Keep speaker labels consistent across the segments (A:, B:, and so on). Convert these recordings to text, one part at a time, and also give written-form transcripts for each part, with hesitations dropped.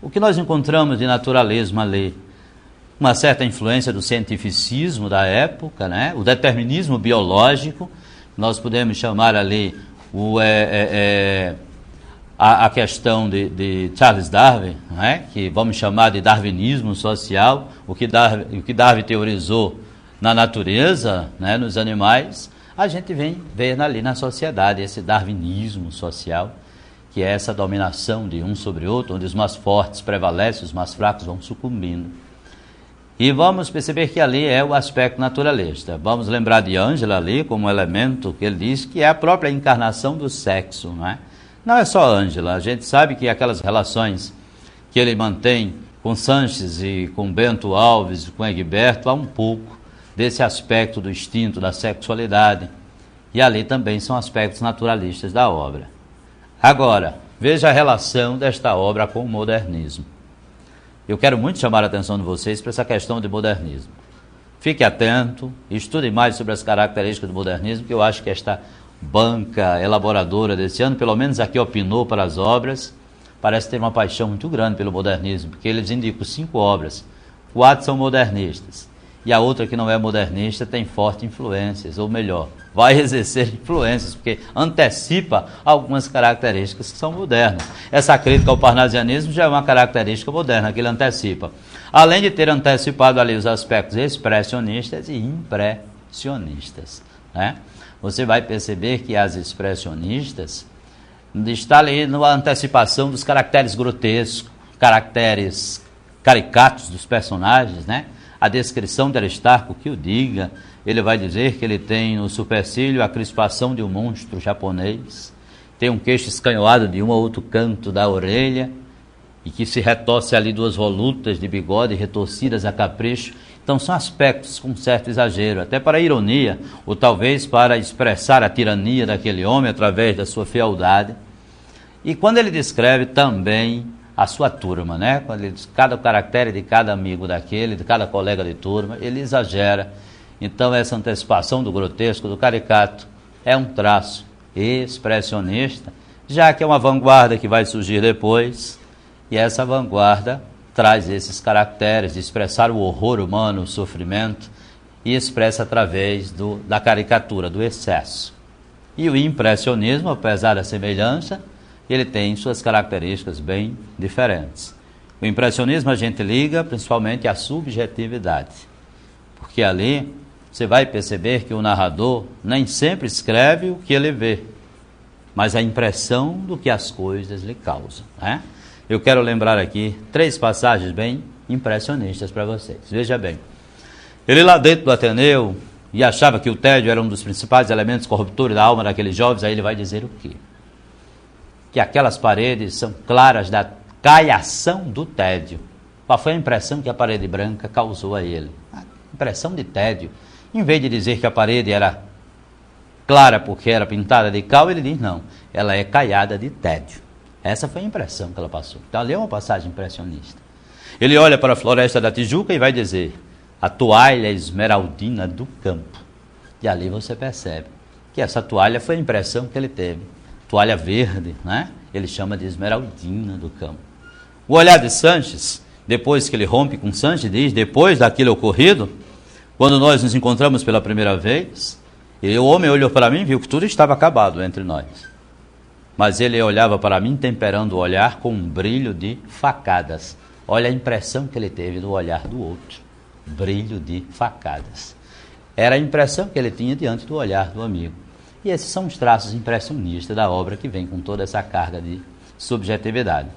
A: O que nós encontramos de naturalismo ali? Uma certa influência do cientificismo da época, né? O determinismo biológico, nós podemos chamar ali a questão de Charles Darwin, né? Que vamos chamar de darwinismo social, o que Darwin teorizou na natureza, né? Nos animais, a gente vem ver ali na sociedade esse darwinismo social, que é essa dominação de um sobre o outro, onde os mais fortes prevalecem, os mais fracos vão sucumbindo. E vamos perceber que ali é o aspecto naturalista. Vamos lembrar de Ângela ali como elemento que ele diz que é a própria encarnação do sexo, não é? Não é só Ângela, a gente sabe que aquelas relações que ele mantém com Sanches e com Bento Alves e com Egberto, há um pouco desse aspecto do instinto, da sexualidade. E ali também são aspectos naturalistas da obra. Agora, veja a relação desta obra com o modernismo. Eu quero muito chamar a atenção de vocês para essa questão de modernismo. Fique atento, estude mais sobre as características do modernismo, que eu acho que esta banca elaboradora desse ano, pelo menos aqui opinou para as obras, parece ter uma paixão muito grande pelo modernismo, porque eles indicam 5 obras, 4 são modernistas, e a outra que não é modernista tem fortes influências, ou melhor, vai exercer influências, porque antecipa algumas características que são modernas. Essa crítica ao parnasianismo já é uma característica moderna, que ele antecipa. Além de ter antecipado ali os aspectos expressionistas e impressionistas, né? Você vai perceber que as expressionistas estão ali na antecipação dos caracteres grotescos, caracteres caricatos dos personagens, né? A descrição de Aristarco que o diga, ele vai dizer que ele tem no supercílio a crispação de um monstro japonês, tem um queixo escanhoado de um a outro canto da orelha, e que se retorce ali 2 volutas de bigode retorcidas a capricho. Então são aspectos com certo exagero, até para ironia, ou talvez para expressar a tirania daquele homem através da sua fealdade. E quando ele descreve também a sua turma, né? Quando ele diz cada caractere de cada amigo daquele, de cada colega de turma, ele exagera. Então essa antecipação do grotesco, do caricato, é um traço expressionista, já que é uma vanguarda que vai surgir depois, e essa vanguarda traz esses caracteres de expressar o horror humano, o sofrimento, e expressa através da caricatura, do excesso. E o impressionismo, apesar da semelhança, ele tem suas características bem diferentes. O impressionismo a gente liga principalmente à subjetividade, porque ali você vai perceber que o narrador nem sempre escreve o que ele vê, mas a impressão do que as coisas lhe causam, né? Eu quero lembrar aqui 3 passagens bem impressionistas para vocês. Veja bem, ele lá dentro do Ateneu, e achava que o tédio era um dos principais elementos corruptores da alma daqueles jovens, aí ele vai dizer o quê? Que aquelas paredes são claras da caiação do tédio. Qual foi a impressão que a parede branca causou a ele? A impressão de tédio. Em vez de dizer que a parede era clara porque era pintada de cal, ele diz não, ela é caiada de tédio. Essa foi a impressão que ela passou. Então ali é uma passagem impressionista. Ele olha para a floresta da Tijuca e vai dizer a toalha esmeraldina do campo. E ali você percebe que essa toalha foi a impressão que ele teve. Toalha verde, né? Ele chama de esmeraldina do campo. O olhar de Sanches, depois que ele rompe com Sanches, diz, depois daquilo ocorrido, quando nós nos encontramos pela primeira vez, o homem olhou para mim e viu que tudo estava acabado entre nós. Mas ele olhava para mim temperando o olhar com um brilho de facadas. Olha a impressão que ele teve do olhar do outro. Brilho de facadas. Era a impressão que ele tinha diante do olhar do amigo. E esses são os traços impressionistas da obra que vem com toda essa carga de subjetividade.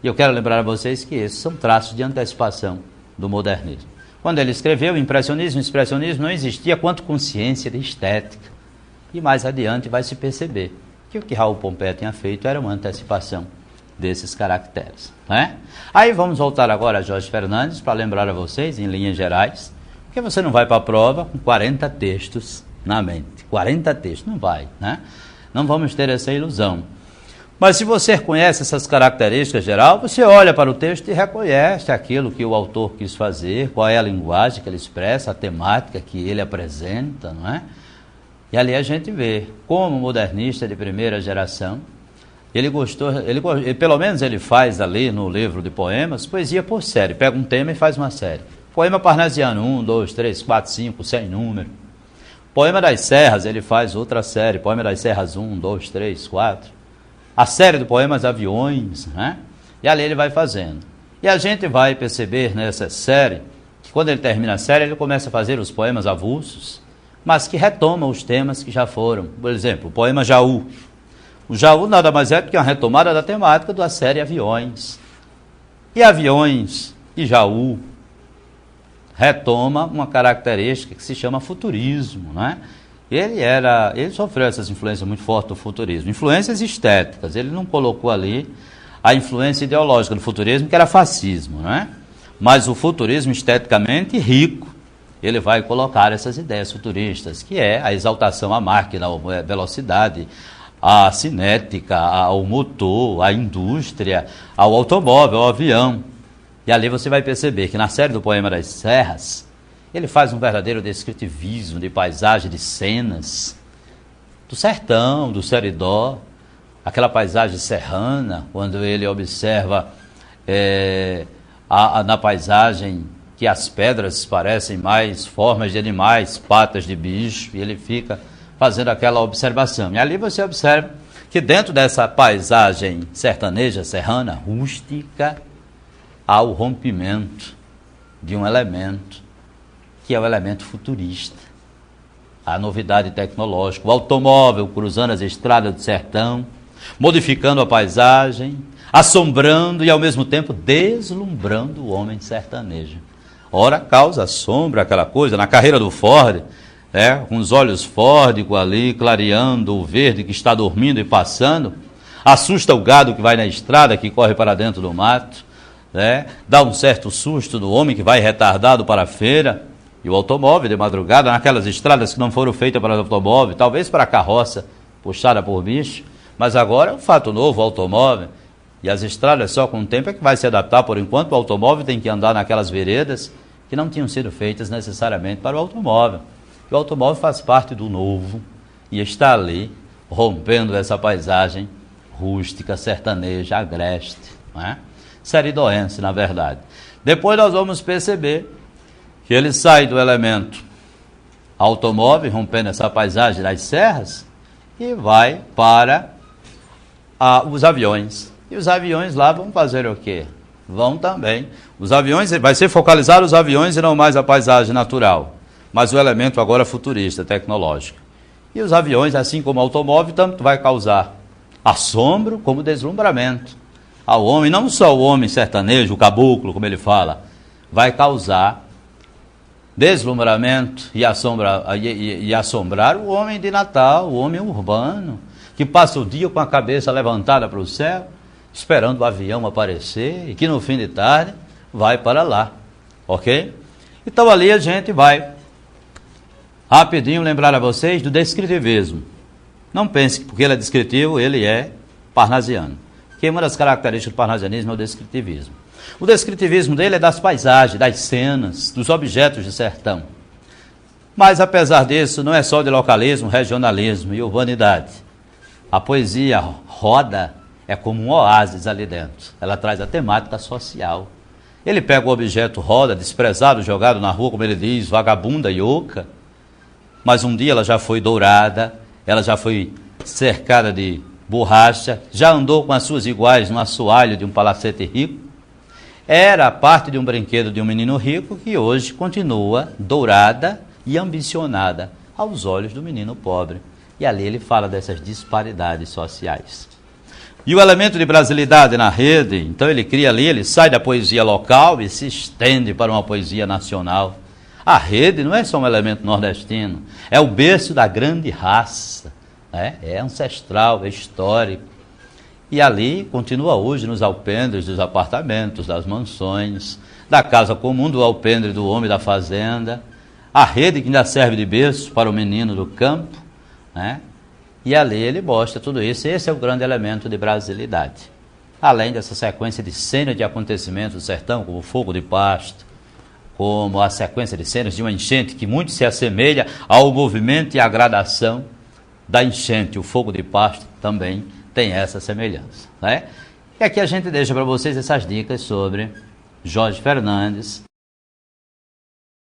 A: E eu quero lembrar a vocês que esses são traços de antecipação do modernismo. Quando ele escreveu o impressionismo não existia quanto consciência de estética. E mais adiante vai se perceber que o que Raul Pompeia tinha feito era uma antecipação desses caracteres, né? Aí vamos voltar agora a Jorge Fernandes para lembrar a vocês, em linhas gerais, porque você não vai para a prova com 40 textos na mente. 40 textos, não vai, né? Não vamos ter essa ilusão. Mas se você conhece essas características gerais, você olha para o texto e reconhece aquilo que o autor quis fazer, qual é a linguagem que ele expressa, a temática que ele apresenta, não é? E ali a gente vê como modernista de primeira geração, Ele gostou, pelo menos ele faz ali no livro de poemas, poesia por série. Pega um tema e faz uma série. Poema parnasiano, 1, 2, 3, 4, 5, sem número. Poema das Serras, ele faz outra série. Poema das Serras 1, 2, 3, 4. A série de poemas Aviões, né? E ali ele vai fazendo. E a gente vai perceber nessa série, que quando ele termina a série, ele começa a fazer os poemas avulsos, mas que retomam os temas que já foram. Por exemplo, o poema Jaú. O Jaú nada mais é do que uma retomada da temática da série Aviões. E Aviões e Jaú retoma uma característica que se chama futurismo, né? Ele sofreu essas influências muito fortes do futurismo, influências estéticas. Ele não colocou ali a influência ideológica do futurismo, que era fascismo, né? Mas o futurismo esteticamente rico, ele vai colocar essas ideias futuristas, que é a exaltação à máquina, à velocidade, à cinética, ao motor, à indústria, ao automóvel, ao avião. E ali você vai perceber que na série do Poema das Serras, ele faz um verdadeiro descritivismo de paisagem, de cenas, do sertão, do seridó, aquela paisagem serrana, quando ele observa na paisagem que as pedras parecem mais formas de animais, patas de bicho, e ele fica fazendo aquela observação. E ali você observa que dentro dessa paisagem sertaneja, serrana, rústica, há o rompimento de um elemento, que é o elemento futurista. A novidade tecnológica, o automóvel cruzando as estradas do sertão, modificando a paisagem, assombrando e ao mesmo tempo deslumbrando o homem sertanejo. Ora, causa sombra, aquela coisa, na carreira do Ford, com os olhos fórdicos ali, clareando o verde que está dormindo e passando, assusta o gado que vai na estrada, que corre para dentro do mato, dá um certo susto do homem que vai retardado para a feira, e o automóvel de madrugada, naquelas estradas que não foram feitas para o automóvel, talvez para a carroça puxada por bicho, mas agora é um fato novo, o automóvel, e as estradas só com o tempo é que vai se adaptar. Por enquanto o automóvel tem que andar naquelas veredas que não tinham sido feitas necessariamente para o automóvel. O automóvel faz parte do novo e está ali rompendo essa paisagem rústica, sertaneja, agreste, seridoense, na verdade. Depois nós vamos perceber que ele sai do elemento automóvel, rompendo essa paisagem das serras, e vai para os aviões. E os aviões lá vão fazer o quê? Vão também. Os aviões, vai ser focalizado os aviões e não mais a paisagem natural, mas o elemento agora futurista, tecnológico. E os aviões, assim como o automóvel, tanto vai causar assombro como deslumbramento ao homem, não só o homem sertanejo, o caboclo, como ele fala, vai causar deslumbramento e assombrar o homem de Natal, o homem urbano, que passa o dia com a cabeça levantada para o céu, esperando o avião aparecer, e que no fim de tarde vai para lá, ok? Então ali a gente vai rapidinho lembrar a vocês do descritivismo. Não pense que porque ele é descritivo, ele é parnasiano, porque uma das características do parnasianismo é o descritivismo. O descritivismo dele é das paisagens, das cenas, dos objetos de sertão. Mas apesar disso, não é só de localismo, regionalismo e urbanidade. A poesia roda é como um oásis ali dentro. Ela traz a temática social. Ele pega o objeto roda, desprezado, jogado na rua, como ele diz, vagabunda e oca, mas um dia ela já foi dourada, ela já foi cercada de borracha, já andou com as suas iguais no assoalho de um palacete rico. Era parte de um brinquedo de um menino rico que hoje continua dourada e ambicionada aos olhos do menino pobre. E ali ele fala dessas disparidades sociais. E o elemento de brasilidade na rede, então ele cria ali, ele sai da poesia local e se estende para uma poesia nacional. A rede não é só um elemento nordestino, é o berço da grande raça, é ancestral, é histórico. E ali continua hoje nos alpendres dos apartamentos, das mansões, da casa comum, do alpendre do homem da fazenda, a rede que ainda serve de berço para o menino do campo, E ali ele mostra tudo isso. Esse é o grande elemento de brasilidade. Além dessa sequência de cenas de acontecimentos do sertão, como o fogo de pasto, como a sequência de cenas de uma enchente que muito se assemelha ao movimento e à gradação da enchente. O fogo de pasto também tem essa semelhança. Né? E aqui a gente deixa para vocês essas dicas sobre Jorge Fernandes,